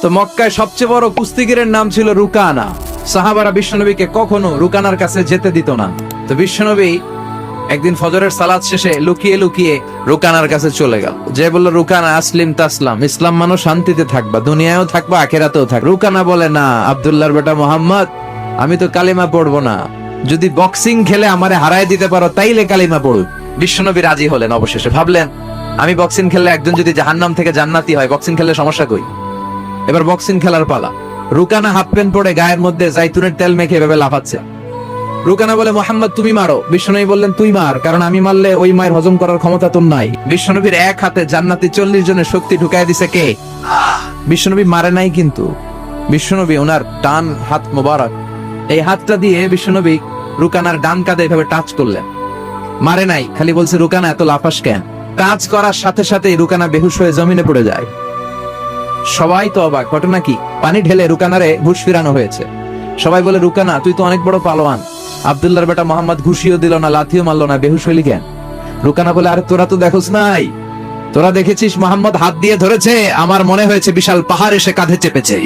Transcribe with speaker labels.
Speaker 1: তো মক্কায় সবচেয়ে বড় কুস্তিগিরের নাম ছিল রুকানা। সাহাবারা বিশ্বনবীকে কখনো রুকানার কাছে যেতে দিত না। তো বিশ্বনবী একদিন ফজরের সালাত শেষে লুকিয়ে লুকিয়ে রুকানার কাছে চলে গেল, যে বলল, রুকানা আসলিম তাসলাম, ইসলাম মানো শান্তিতে থাকবা, দুনিয়ায়ও থাকবা আখিরাতেও থাকবা। রুকানা বলে, না আব্দুল্লাহর বেটা মোহাম্মদ, আমি তো কালিমা পড়বো না, যদি বক্সিং খেলে আমারে হারায় দিতে পারো তাইলে কালিমা পড়ুক। বিশ্বনবী রাজি হলেন। অবশেষে ভাবলেন, আমি বক্সিং খেললে একজন যদি জাহান্নাম থেকে জান্নাতি হয়, বক্সিং খেললে সমস্যা কই? এবার বক্সিং খেলার পালা। রুকানা হাফ প্যান্ট পরে গায়ের মধ্যে জাইতুনের তেল মেখে এভাবে লাফাচ্ছে। রুকানা বলে, মোহাম্মদ তুমি মারো। বিশ্বনবী বললেন, তুই মার, কারণ আমি মারলে ওই মায়ের হজম করার ক্ষমতা তোর নাই। বিশ্বনবীর এক হাতে জান্নাতি 40 জনের শক্তি ঢুকায় দিছে কে? বিশ্বনবী মারে নাই, কিন্তু বিশ্বনবী ওনার ডান হাত মোবারক, এই হাতটা দিয়ে বিশ্বনবী রুকানার ডান কাঁধে এভাবে টাচ করলেন। মারে নাই, খালি বলছে, রুকানা এত লাফাস কেন? কাজ করার সাথে সাথে রুকানা বেহুশ হয়ে জমিনে পড়ে যায়। সবাই তো অবাক, ঘটনা কি? পানি ঢেলে রুকানারে হুঁশ ফিরানো হয়েছে। সবাই বলে, রুকানা তুই তো অনেক বড় পালোয়ান, আব্দুল্লাহর বেটা মোহাম্মদ ঘুষিও দিল না, লাথিও মারলো না, বেহুশ হইলি কেন? রুকানা বলে, আরে তোরা তো দেখোস নাই, তোরা দেখেছিস মোহাম্মদ হাত দিয়ে ধরেছে, আমার মনে হয়েছে বিশাল পাহাড় এসে কাঁধে চেপেছে।